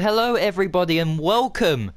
Hello everybody and welcome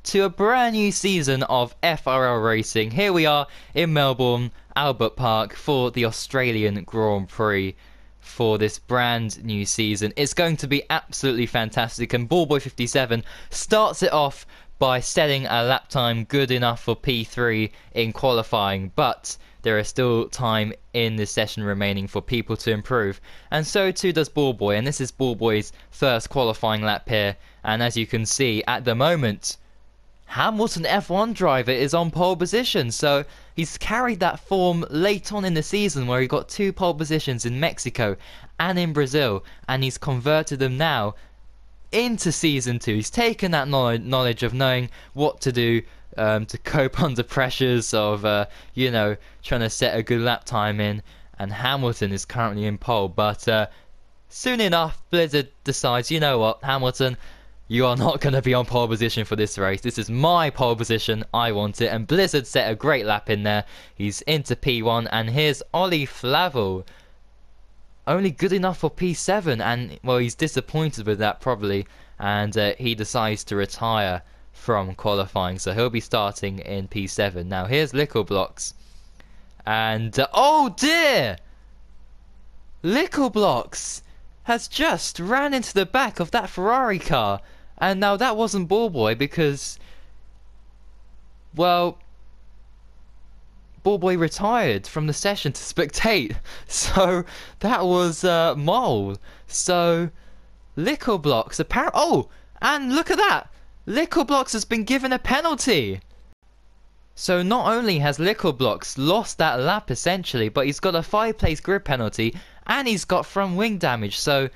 to a brand new season of FRL Racing. Here we are in Melbourne, Albert Park for the Australian Grand Prix for this brand new season. It's going to be absolutely fantastic, and Ballboy57 starts it off by setting a lap time good enough for P3 in qualifying, but there is still time in this session remaining for people to improve, and so too does Ballboy, and this is Ballboy's first qualifying lap here. And as you can see at the moment, Hamilton F1 driver is on pole position, so he's carried that form late on in the season where he got 2 pole positions in Mexico and in Brazil, and he's converted them now into season 2. He's taken that knowledge of knowing what to do to cope under pressures of trying to set a good lap time in, and Hamilton is currently in pole. But soon enough Blizzard decides, you know what, Hamilton, you are not going to be on pole position for this race. This is my pole position, I want it. And Blizzard set a great lap in there. He's into P1, and here's Ollie Flavel, only good enough for P7, and well, he's disappointed with that probably, and he decides to retire from qualifying, so he'll be starting in P7. Now here's Lickleblocks, and oh dear, Lickleblocks has just ran into the back of that Ferrari car. And now that wasn't Ballboy, because, well, Ballboy retired from the session to spectate, so that was Mole. So Lickleblocks apparently, oh, and look at that, Lickleblocks has been given a penalty. So not only has Lickleblocks lost that lap essentially, but he's got a 5-place grid penalty and he's got front wing damage. So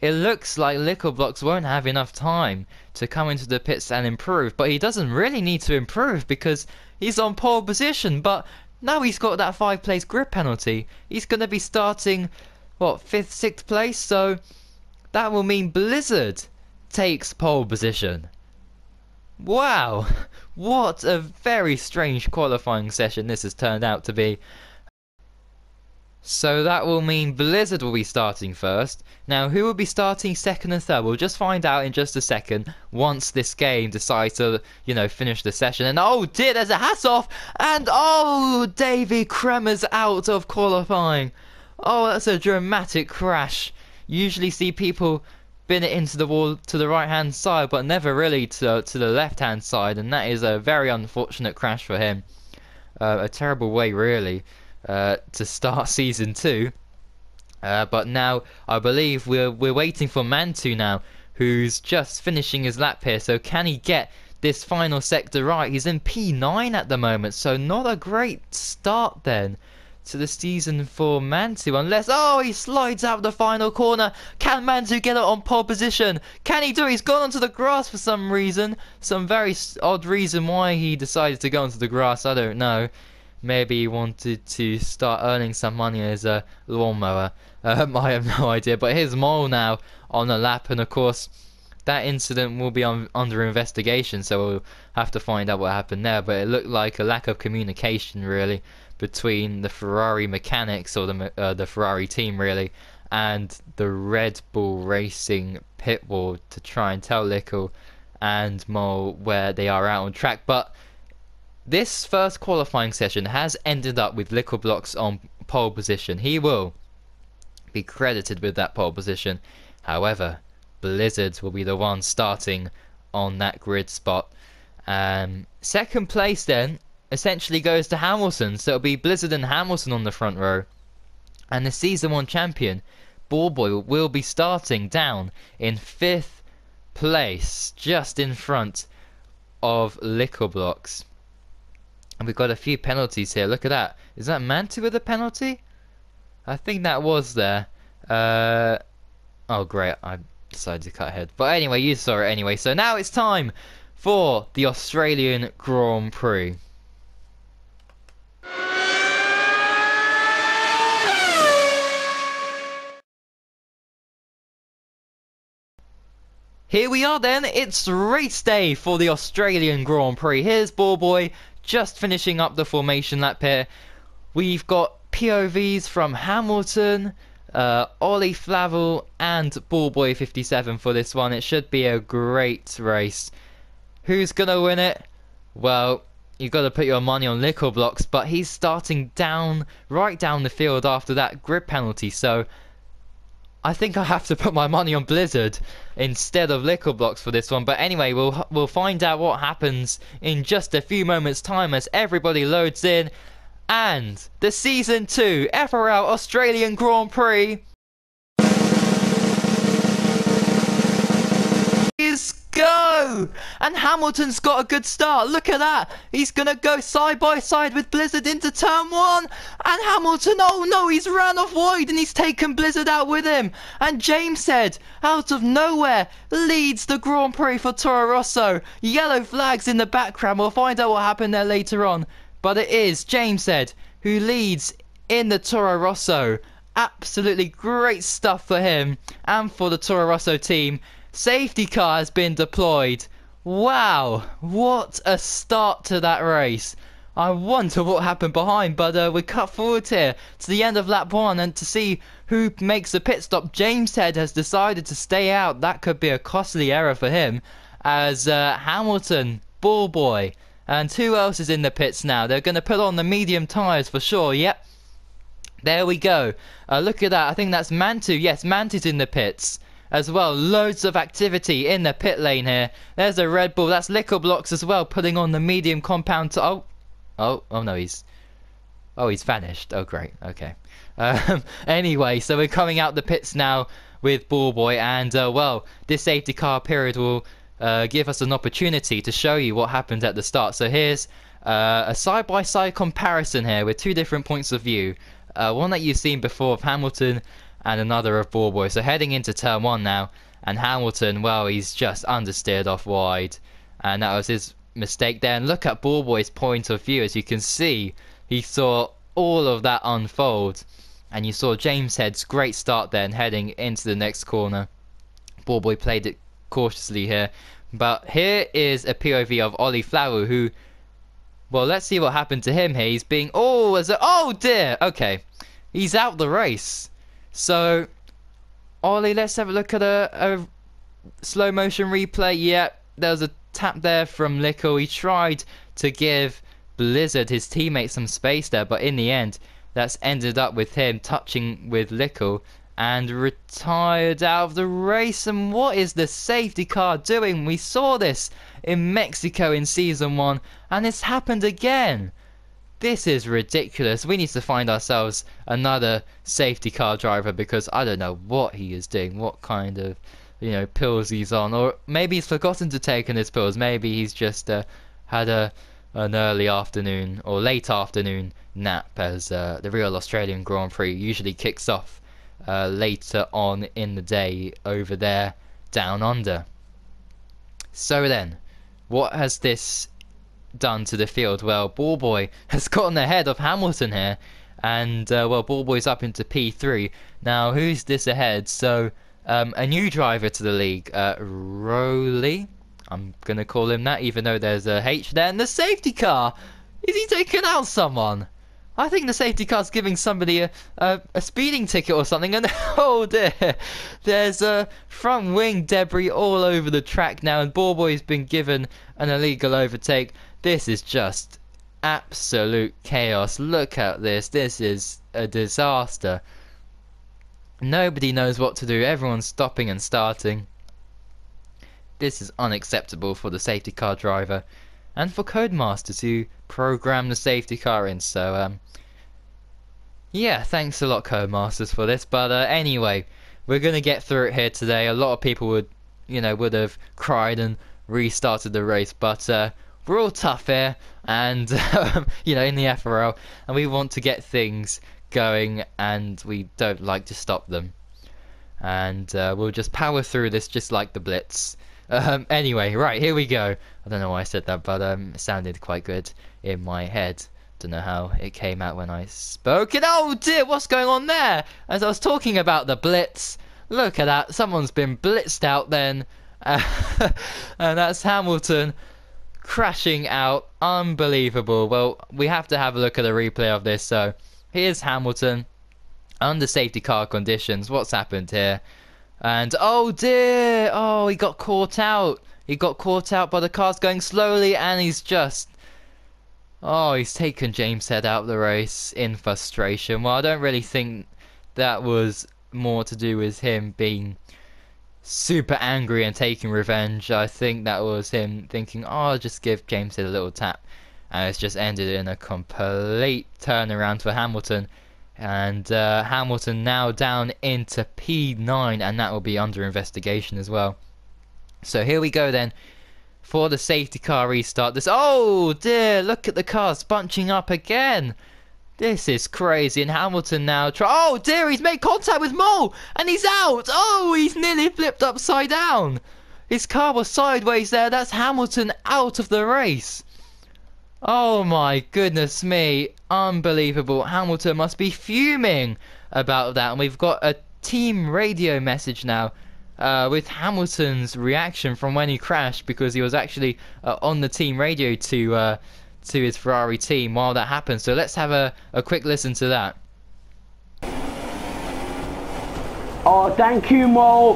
it looks like Lickleblocks won't have enough time to come into the pits and improve, but he doesn't really need to improve because he's on pole position. But now he's got that 5-place grid penalty, he's going to be starting, what, 5th, 6th place, so that will mean Blizzard takes pole position. Wow, what a very strange qualifying session this has turned out to be. So that will mean Blizzard will be starting first. Now who will be starting second and third? We'll just find out in just a second once this game decides to, finish the session. And oh dear, there's a Hassoff, and oh, Davy Kremer's out of qualifying. Oh, that's a dramatic crash. Usually see people bin it into the wall to the right hand side, but never really to the left hand side, and that is a very unfortunate crash for him. A terrible way really to start season 2, but now I believe we're waiting for Mantu now, who's just finishing his lap here. So can he get this final sector right? He's in P9 at the moment, so not a great start then to the season for Mantu, unless, oh, he slides out the final corner. Can Mantu get it on pole position? Can he do it? He's gone onto the grass for some reason, some very odd reason why he decided to go onto the grass, I don't know. Maybe he wanted to start earning some money as a lawnmower. I have no idea. But here's Mole now on the lap, and of course that incident will be under investigation, so we'll have to find out what happened there. But it looked like a lack of communication really between the Ferrari mechanics, or the Ferrari team really, and the Red Bull Racing pit wall to try and tell Lickle and Mole where they are out on track. But this first qualifying session has ended up with Lickleblocks on pole position. He will be credited with that pole position. However, Blizzard will be the one starting on that grid spot. Second place then essentially goes to Hamilton, so it'll be Blizzard and Hamilton on the front row. And the season 1 champion, Ballboy, will be starting down in 5th place, just in front of Lickleblocks. And we've got a few penalties here. Look at that. Is that Mantu with a penalty? I think that was there. Oh great, I decided to cut ahead. But anyway, you saw it anyway. So now it's time for the Australian Grand Prix. Here we are then, it's race day for the Australian Grand Prix. Here's Ballboy just finishing up the formation lap here. We've got POVs from Hamilton, Ollie Flavel and Ballboy 57 for this one. It should be a great race. Who's gonna win it? Well, you've got to put your money on Liquor Blocks, but he's starting right down the field after that grid penalty, so I think I have to put my money on Blizzard instead of Liquor Blocks for this one. But anyway, we'll find out what happens in just a few moments' time as everybody loads in. And the Season 2 FRL Australian Grand Prix is go! And Hamilton's got a good start. Look at that. He's going to go side by side with Blizzard into turn 1. And Hamilton, oh no, he's ran off wide and he's taken Blizzard out with him. And James said, out of nowhere, leads the Grand Prix for Toro Rosso. Yellow flags in the background. We'll find out what happened there later on. But it is James said who leads in the Toro Rosso. Absolutely great stuff for him and for the Toro Rosso team. Safety car has been deployed. Wow, what a start to that race. I wonder what happened behind, but we cut forward here to the end of lap 1 and to see who makes the pit stop. James Head has decided to stay out. That could be a costly error for him, as Hamilton, Ballboy, and who else is in the pits now? They're going to put on the medium tyres for sure. Yep, there we go. Look at that. I think that's Mantu. Yes, Mantu's in the pits as well. Loads of activity in the pit lane here. There's a Red Bull. That's Liquor Blocks as well, putting on the medium compound. Oh no, he's vanished. Oh great, okay. Anyway, so we're coming out the pits now with Ballboy, and well, this safety car period will give us an opportunity to show you what happened at the start. So here's a side-by-side comparison here with two different points of view. One that you've seen before of Hamilton and another of Ballboy. So heading into turn 1 now, and Hamilton, well, he's just understeered off wide, and that was his mistake there. And look at Ballboy's point of view. As you can see, he saw all of that unfold, and you saw James Head's great start then heading into the next corner. Ballboy played it cautiously here, but here is a POV of Ollie Flower, who, well, let's see what happened to him here. He's being oh dear, okay, he's out the race. So Ollie, let's have a look at a slow motion replay. Yeah, there was a tap there from Lickle. He tried to give Blizzard, his teammate, some space there, but in the end that's ended up with him touching with Lickle and retired out of the race. And what is the safety car doing? We saw this in Mexico in Season 1, and it's happened again. This is ridiculous. We need to find ourselves another safety car driver, because I don't know what he is doing, what kind of, pills he's on, or maybe he's forgotten to take his pills. Maybe he's just had an early afternoon or late afternoon nap, as the real Australian Grand Prix usually kicks off later on in the day over there down under. So then, what has this done to the field? Well, Ballboy has gotten ahead of Hamilton here, and well, Ballboy's up into P3 now. Who's this ahead? So a new driver to the league, Rowley, I'm gonna call him that, even though there's a H there. And the safety car, is he taking out someone? I think the safety car's giving somebody a speeding ticket or something. And oh dear, there's front wing debris all over the track now, and Ballboy's been given an illegal overtake. This is just absolute chaos. Look at this. This is a disaster. Nobody knows what to do. Everyone's stopping and starting. This is unacceptable for the safety car driver and for Codemasters who program the safety car in. So yeah, thanks a lot, Codemasters, for this. But anyway, we're gonna get through it here today. A lot of people would have cried and restarted the race, but we're all tough here, and in the FRL, and we want to get things going, and we don't like to stop them, and we'll just power through this just like the Blitz. Anyway, right, here we go. I don't know why I said that, but it sounded quite good in my head. Don't know how it came out when I spoke. And oh dear, what's going on there? As I was talking about the Blitz, look at that, someone's been blitzed out then. And that's Hamilton crashing out. Unbelievable. Well, we have to have a look at a replay of this. So here's Hamilton, under safety car conditions. What's happened here? And oh dear, oh, he got caught out. He got caught out by the cars going slowly, and he's taken James Head out of the race in frustration. Well, I don't really think that was more to do with him being super angry and taking revenge. I think that was him thinking, oh, I'll just give James Head a little tap. And it's just ended in a complete turnaround for Hamilton. And Hamilton now down into P9, and that will be under investigation as well. So here we go then for the safety car restart. Oh dear, look at the cars bunching up again. This is crazy. And Hamilton now oh dear, he's made contact with Mole and he's out. Oh, he's nearly flipped upside down. His car was sideways there. That's Hamilton out of the race. Oh my goodness me, unbelievable. Hamilton must be fuming about that. And we've got a team radio message now with Hamilton's reaction from when he crashed, because he was actually on the team radio to his Ferrari team while that happened. So let's have a quick listen to that. Oh, thank you, Mo.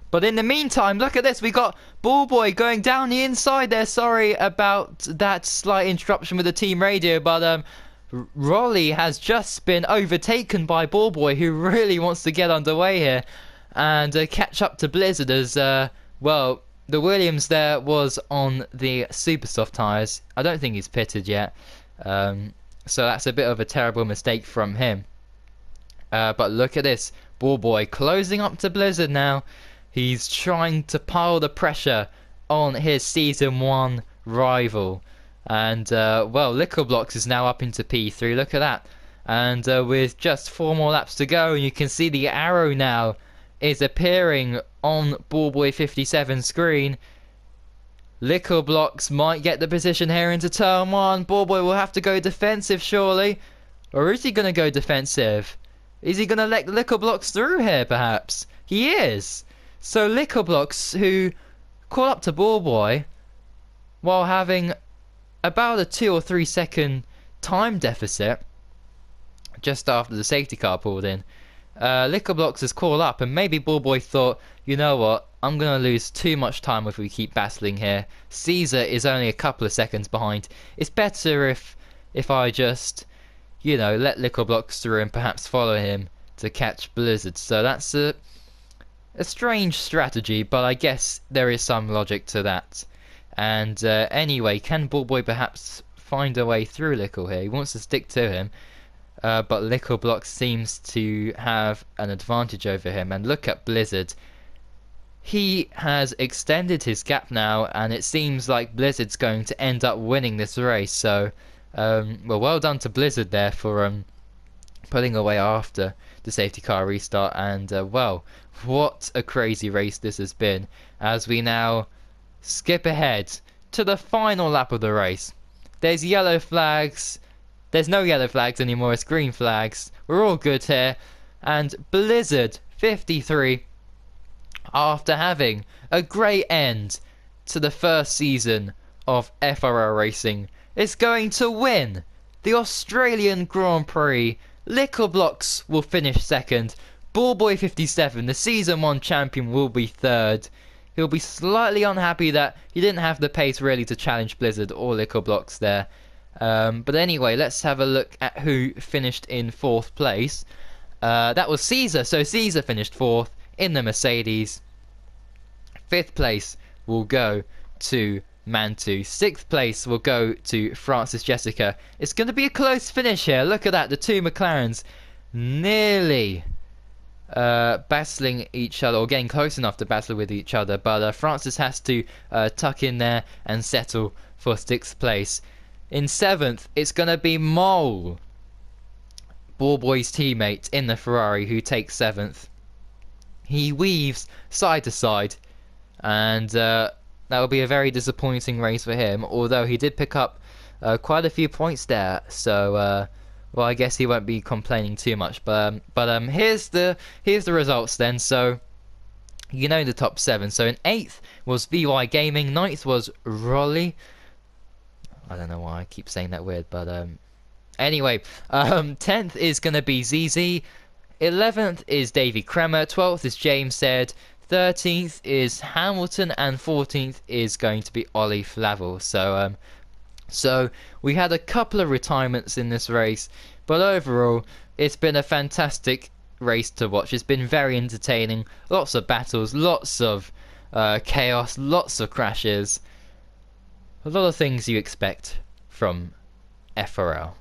But in the meantime, look at this. We got Ballboy going down the inside there. Sorry about that slight interruption with the team radio, but Rolly has just been overtaken by Ballboy, who really wants to get underway here and catch up to Blizzard, as well, the Williams there was on the super soft tyres. I don't think he's pitted yet, so that's a bit of a terrible mistake from him. But look at this, Ballboy closing up to Blizzard now. He's trying to pile the pressure on his Season 1 rival. And, well, Liquor Blocks is now up into P3. Look at that. And with just 4 more laps to go, you can see the arrow now is appearing on Ballboy 57's screen. Liquor Blocks might get the position here into Turn 1. Ballboy will have to go defensive, surely. Or is he going to go defensive? Is he going to let Liquor Blocks through here, perhaps? He is. So Liquor Blocks, who caught up to Ballboy while having about a 2 or 3 second time deficit just after the safety car pulled in. Liquor Blocks has caught up, and maybe Ballboy thought, you know what, I'm going to lose too much time if we keep battling here. Caesar is only a couple of seconds behind. It's better if I just, you know, let Liquor Blocks through and perhaps follow him to catch Blizzard. So that's a strange strategy, but I guess there is some logic to that. And anyway, can Ballboy perhaps find a way through Lickle here? He wants to stick to him, but Lickle Block seems to have an advantage over him. And look at Blizzard. He has extended his gap now, and it seems like Blizzard's going to end up winning this race. So, well done to Blizzard there for pulling away after the safety car restart. And well, what a crazy race this has been, as we now skip ahead to the final lap of the race. There's yellow flags. There's no yellow flags anymore, it's green flags. We're all good here. And Blizzard 53, after having a great end to the first season of FRL racing, is going to win the Australian Grand Prix. Lickle Blocks will finish second. Ballboy 57, the Season 1 champion, will be third. He'll be slightly unhappy that he didn't have the pace really to challenge Blizzard or Lickle Blocks there. But anyway, let's have a look at who finished in 4th place. That was Caesar, so Caesar finished 4th in the Mercedes. 5th place will go to Mantu. 6th place will go to Francis Jessica. It's going to be a close finish here. Look at that, the 2 McLarens nearly battling each other, or getting close enough to battle with each other, but Francis has to tuck in there and settle for 6th place. In 7th, it's going to be Mole, Ballboy's teammate in the Ferrari, who takes 7th. He weaves side to side, and that will be a very disappointing race for him, although he did pick up quite a few points there, so well, I guess he won't be complaining too much. But here's the results then. So you know the top 7. So in 8th was VY Gaming, 9th was Rolly. I don't know why I keep saying that weird, but Anyway, 10th is going to be ZZ. 11th is Davy Kremer. 12th is James Said. 13th is Hamilton, and 14th is going to be Ollie Flavel. So we had a couple of retirements in this race, but overall it's been a fantastic race to watch. It's been very entertaining. Lots of battles, lots of chaos, lots of crashes. A lot of things you expect from FRL.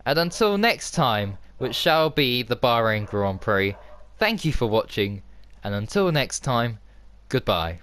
And until next time, which shall be the Bahrain Grand Prix, thank you for watching, and until next time, goodbye.